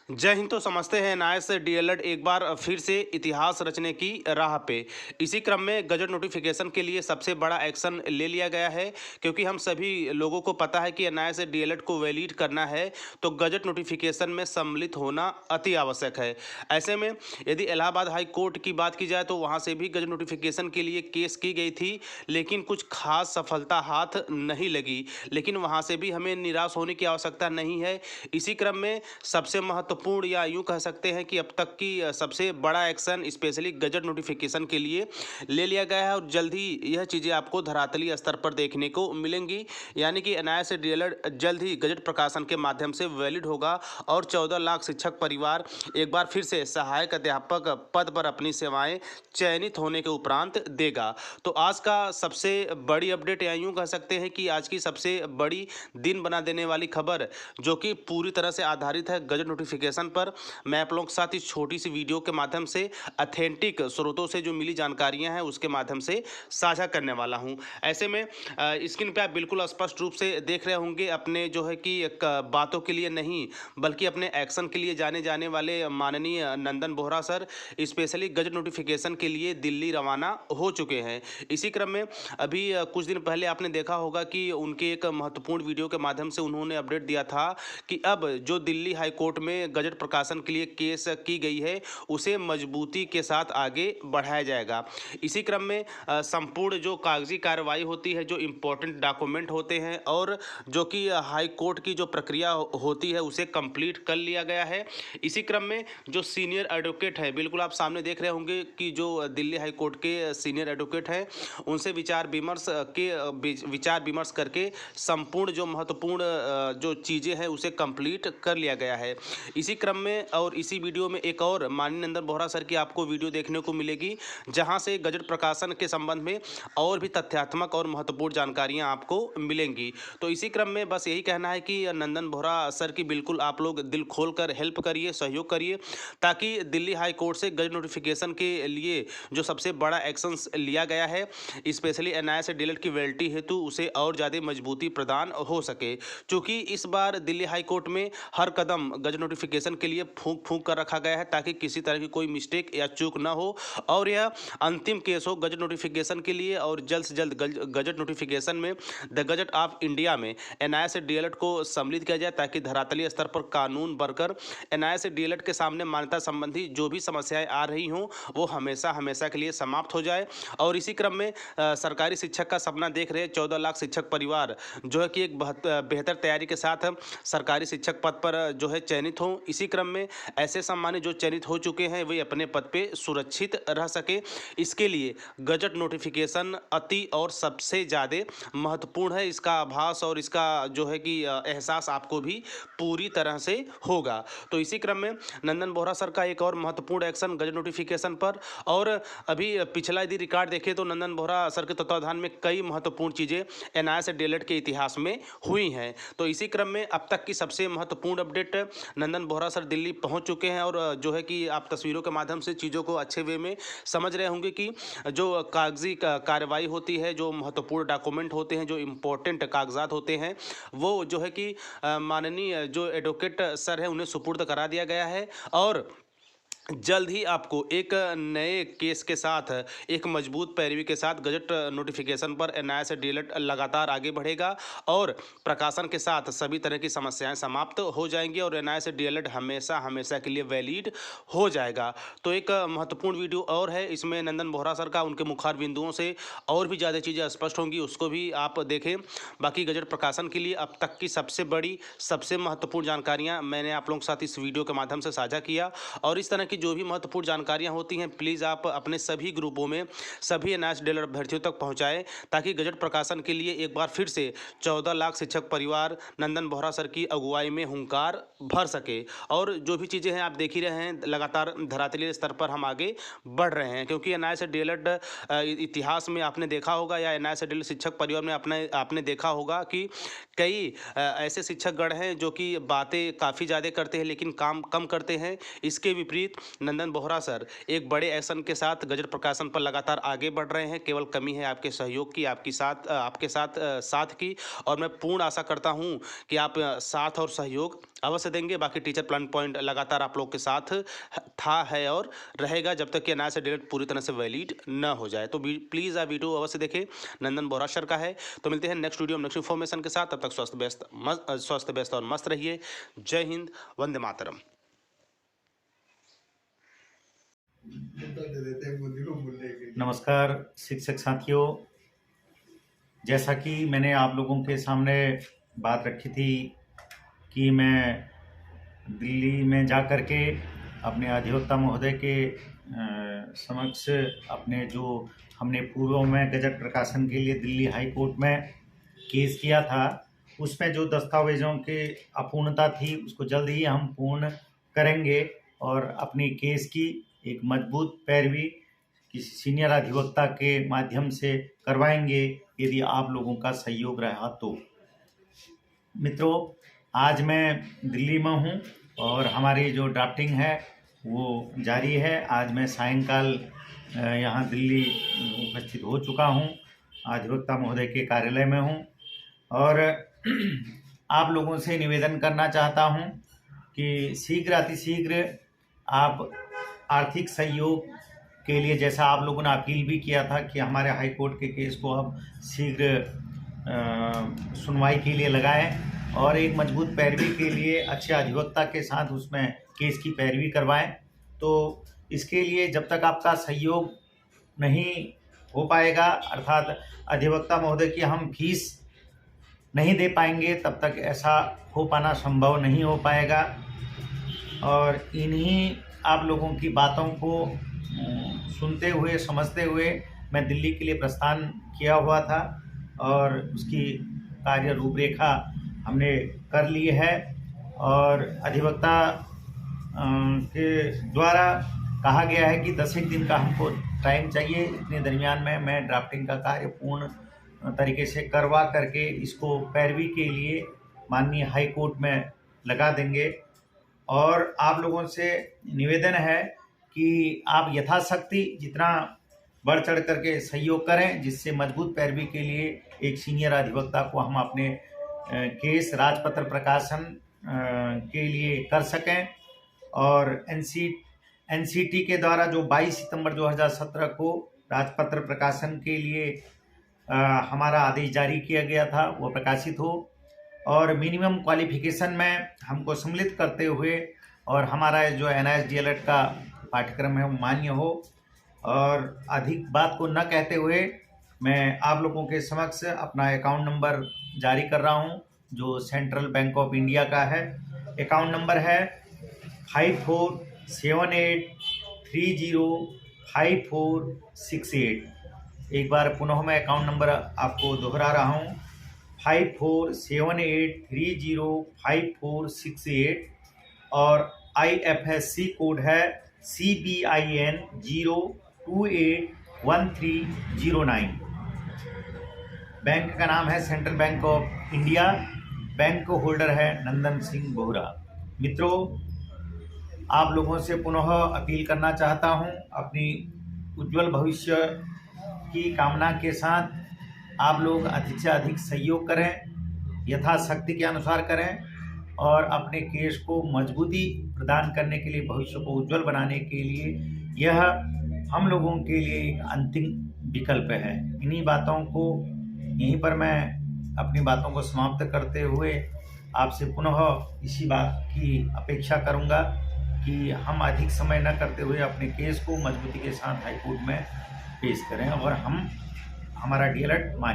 जय हिंद। तो समझते हैं एनआईएस डीएलएड एक बार फिर से इतिहास रचने की राह पे। इसी क्रम में गजट नोटिफिकेशन के लिए सबसे बड़ा एक्शन ले लिया गया है, क्योंकि हम सभी लोगों को पता है कि एनआईएस डीएलएड को वैलिड करना है तो गजट नोटिफिकेशन में सम्मिलित होना अति आवश्यक है। ऐसे में यदि इलाहाबाद हाई कोर्ट की बात की जाए तो वहाँ से भी गजट नोटिफिकेशन के लिए केस की गई थी, लेकिन कुछ खास सफलता हाथ नहीं लगी। लेकिन वहाँ से भी हमें निराश होने की आवश्यकता नहीं है। इसी क्रम में सबसे महत्वपूर्ण या यूं कह सकते हैं कि अब तक की सबसे बड़ा एक्शन स्पेशली गजट नोटिफिकेशन के लिए ले लिया गया है और जल्द ही यह चीज़ें आपको धरातलीय स्तर पर देखने को मिलेंगी। यानी कि एनआईएस डीएलएड जल्द ही गजट प्रकाशन के माध्यम से वैलिड होगा और 14 लाख शिक्षक परिवार एक बार फिर से सहायक अध्यापक पद पर अपनी सेवाएं चयनित होने के उपरांत देगा। तो आज का सबसे बड़ी अपडेट या यूं कह सकते हैं कि आज की सबसे बड़ी दिन बना देने वाली खबर, जो कि पूरी तरह से आधारित है गजट नोटिफिकेशन पर, मैं आप लोगों के साथ इस छोटी सी वीडियो के माध्यम से अथेंटिक स्रोतों से जो मिली जानकारियां हैं उसके माध्यम से साझा करने वाला हूं। ऐसे में स्क्रीन पे आप बिल्कुल स्पष्ट रूप से देख रहे होंगे, अपने जो है कि एक बातों के लिए नहीं बल्कि अपने एक्शन के लिए जाने जाने वाले माननीय Nandan Bohra sir specially gazette notification के लिए दिल्ली रवाना हो चुके हैं। इसी क्रम में अभी कुछ दिन पहले आपने देखा होगा कि उनके एक महत्वपूर्ण वीडियो के माध्यम से उन्होंने अपडेट दिया था कि अब जो दिल्ली हाई कोर्ट में गजट प्रकाशन के लिए केस की गई है उसे मजबूती के साथ आगे बढ़ाया जाएगा। इसी क्रम में संपूर्ण जो कागजी कार्रवाई होती है, जो इम्पोर्टेंट डॉक्यूमेंट होते हैं और जो कि हाई कोर्ट की जो प्रक्रिया होती है उसे कंप्लीट कर लिया गया है। इसी क्रम में जो सीनियर एडवोकेट है, बिल्कुल आप सामने देख रहे होंगे कि जो दिल्ली हाई कोर्ट के सीनियर एडवोकेट हैं उनसे विचार विमर्श करके संपूर्ण जो महत्वपूर्ण जो चीज़ें हैं उसे कंप्लीट कर लिया गया है। इसी क्रम में और इसी वीडियो में एक और माननीय नंदन बोहरा सर की आपको वीडियो देखने को मिलेगी, जहां से गजट प्रकाशन के संबंध में और भी तथ्यात्मक और महत्वपूर्ण जानकारियां आपको मिलेंगी। तो इसी क्रम में बस यही कहना है कि नंदन बोहरा सर की बिल्कुल आप लोग दिल खोलकर हेल्प करिए, सहयोग करिए, ताकि दिल्ली हाई कोर्ट से गजट नोटिफिकेशन के लिए जो सबसे बड़ा एक्शन लिया गया है स्पेशली एनआईएस डीएलएड की वैलिडिटी हेतु उसे और ज़्यादा मजबूती प्रदान हो सके। क्योंकि इस बार दिल्ली हाई कोर्ट में हर कदम गजट नोटिफिकेशन के लिए फूंक फूंक कर रखा गया है, ताकि किसी तरह की कोई मिस्टेक या चूक ना हो और यह अंतिम केस हो गजट नोटिफिकेशन के लिए। और जल्द से जल्द गजट नोटिफिकेशन में द गजट ऑफ इंडिया में एनआईएस डीएलएड को सम्मिलित किया जाए, ताकि धरातलीय स्तर पर कानून बनकर एनआईएस डीएलएड के सामने मान्यता संबंधी जो भी समस्याएं आ रही हों वो हमेशा हमेशा के लिए समाप्त हो जाए। और इसी क्रम में सरकारी शिक्षक का सपना देख रहे 14 लाख शिक्षक परिवार जो है कि एक बेहतर तैयारी के साथ सरकारी शिक्षक पद पर जो है चयनित हों। इसी क्रम में ऐसे सम्मानित जो चयनित हो चुके हैं वे अपने पद पे सुरक्षित रह सके, इसके लिए गजट नोटिफिकेशन अति और सबसे ज़्यादा महत्वपूर्ण है। इसका आभास और इसका जो है कि एहसास आपको भी पूरी तरह से होगा। तो इसी क्रम में नंदन बोहरा सर का एक और महत्वपूर्ण एक्शन गजट नोटिफिकेशन पर, और अभी पिछला यदि रिकॉर्ड देखें तो नंदन बोहरा सर के तत्वाधान में कई महत्वपूर्ण चीज़ें एनआईएस डीएलएड के इतिहास में हुई हैं। तो इसी क्रम में अब तक की सबसे महत्वपूर्ण अपडेट, नंदन बोहरा सर दिल्ली पहुंच चुके हैं और जो है कि आप तस्वीरों के माध्यम से चीज़ों को अच्छे वे में समझ रहे होंगे कि जो कागजी कार्रवाई होती है, जो महत्वपूर्ण डॉक्यूमेंट होते हैं, जो इम्पोर्टेंट कागजात होते हैं, वो जो है कि माननीय जो एडवोकेट सर हैं उन्हें सुपुर्द करा दिया गया है। और जल्द ही आपको एक नए केस के साथ, एक मजबूत पैरवी के साथ गजट नोटिफिकेशन पर एनआईएस डीएलएड लगातार आगे बढ़ेगा और प्रकाशन के साथ सभी तरह की समस्याएं समाप्त हो जाएंगी और एनआईएस डीएलएड हमेशा हमेशा के लिए वैलिड हो जाएगा। तो एक महत्वपूर्ण वीडियो और है, इसमें नंदन बोहरा सर का उनके मुखार बिंदुओं से और भी ज़्यादा चीज़ें स्पष्ट होंगी, उसको भी आप देखें। बाकी गजट प्रकाशन के लिए अब तक की सबसे बड़ी, सबसे महत्वपूर्ण जानकारियाँ मैंने आप लोगों के साथ इस वीडियो के माध्यम से साझा किया। और इस तरह की जो भी महत्वपूर्ण जानकारियां होती हैं प्लीज़ आप अपने सभी ग्रुपों में सभी एनआईएस डीएलएड अभ्यर्थियों तक पहुंचाएं, ताकि गजट प्रकाशन के लिए एक बार फिर से 14 लाख शिक्षक परिवार नंदन बोहरा सर की अगुवाई में हुंकार भर सके। और जो भी चीज़ें हैं आप देख ही रहे हैं, लगातार धरातलीय स्तर पर हम आगे बढ़ रहे हैं, क्योंकि एनआईएस डीएलएड इतिहास में आपने देखा होगा या एनआईएस डीएलएड शिक्षक परिवार में आपने देखा होगा कि कई ऐसे शिक्षकगण हैं जो कि बातें काफ़ी ज़्यादा करते हैं लेकिन काम कम करते हैं। इसके विपरीत नंदन बोहरा सर एक बड़े एक्शन के साथ गजट प्रकाशन पर लगातार आगे बढ़ रहे हैं। केवल कमी है आपके सहयोग की, आपके साथ की, और मैं पूर्ण आशा करता हूं कि आप साथ और सहयोग अवश्य देंगे। बाकी टीचर प्लान पॉइंट लगातार आप लोग के साथ था, है और रहेगा जब तक कि एनआईसी डेट पूरी तरह से वैलिड न हो जाए। तो प्लीज़ आप वीडियो अवश्य देखें, नंदन बोहरा सर का है। तो मिलते हैं नेक्स्ट वीडियो में नेक्स्ट इन्फॉर्मेशन के साथ। तब तक स्वस्थ व्यस्त और मस्त रहिए। जय हिंद, वंदे मातरम। नमस्कार शिक्षक साथियों, जैसा कि मैंने आप लोगों के सामने बात रखी थी कि मैं दिल्ली में जा कर के अपने अधिवक्ता महोदय के समक्ष अपने जो हमने पूर्व में गजट प्रकाशन के लिए दिल्ली हाई कोर्ट में केस किया था, उसमें जो दस्तावेज़ों की अपूर्णता थी उसको जल्द ही हम पूर्ण करेंगे और अपनी केस की एक मजबूत पैरवी किसी सीनियर अधिवक्ता के माध्यम से करवाएंगे, यदि आप लोगों का सहयोग रहा तो। मित्रों, आज मैं दिल्ली में हूं और हमारी जो ड्राफ्टिंग है वो जारी है। आज मैं सायंकाल यहाँ दिल्ली उपस्थित हो चुका हूं, अधिवक्ता महोदय के कार्यालय में हूं और आप लोगों से निवेदन करना चाहता हूं कि शीघ्र अतिशीघ्र आप आर्थिक सहयोग के लिए, जैसा आप लोगों ने अपील भी किया था कि हमारे हाई कोर्ट के केस को अब शीघ्र सुनवाई के लिए लगाएं और एक मजबूत पैरवी के लिए अच्छे अधिवक्ता के साथ उसमें केस की पैरवी करवाएं। तो इसके लिए जब तक आपका सहयोग नहीं हो पाएगा, अर्थात अधिवक्ता महोदय की हम फीस नहीं दे पाएंगे, तब तक ऐसा हो पाना संभव नहीं हो पाएगा। और इन्हीं आप लोगों की बातों को सुनते हुए, समझते हुए मैं दिल्ली के लिए प्रस्थान किया हुआ था और उसकी कार्य रूपरेखा हमने कर ली है और अधिवक्ता के द्वारा कहा गया है कि 10 एक दिन का हमको टाइम चाहिए। इतने दरमियान में मैं ड्राफ्टिंग का कार्य पूर्ण तरीके से करवा करके इसको पैरवी के लिए माननीय हाई कोर्ट में लगा देंगे। और आप लोगों से निवेदन है कि आप यथाशक्ति जितना बढ़ चढ़ करके सहयोग करें, जिससे मजबूत पैरवी के लिए एक सीनियर अधिवक्ता को हम अपने केस राजपत्र प्रकाशन के लिए कर सकें। और एनसीटी के द्वारा जो 22 सितंबर 2017 को राजपत्र प्रकाशन के लिए हमारा आदेश जारी किया गया था, वो प्रकाशित हो और मिनिमम क्वालिफिकेशन में हमको सम्मिलित करते हुए और हमारा जो एनआईएस डीएलएड का पाठ्यक्रम है वो मान्य हो। और अधिक बात को न कहते हुए मैं आप लोगों के समक्ष अपना अकाउंट नंबर जारी कर रहा हूं, जो सेंट्रल बैंक ऑफ इंडिया का है। अकाउंट नंबर है 5478305468। एक बार पुनः मैं अकाउंट नंबर आपको दोहरा रहा हूं, 5478305468 और IFSC कोड है CBIN 0281309। बैंक का नाम है central bank of India, bank holder है नंदन सिंह बोहरा। मित्रों, आप लोगों से पुनः अपील करना चाहता हूं, अपनी उज्जवल भविष्य की कामना के साथ आप लोग अधिक से अधिक सहयोग करें, यथाशक्ति के अनुसार करें और अपने केस को मजबूती प्रदान करने के लिए, भविष्य को उज्जवल बनाने के लिए यह हम लोगों के लिए एक अंतिम विकल्प है। इन्हीं बातों को यहीं पर मैं अपनी बातों को समाप्त करते हुए आपसे पुनः इसी बात की अपेक्षा करूंगा कि हम अधिक समय न करते हुए अपने केस को मजबूती के साथ हाईकोर्ट में पेश करें और हम हमारा डीएलएड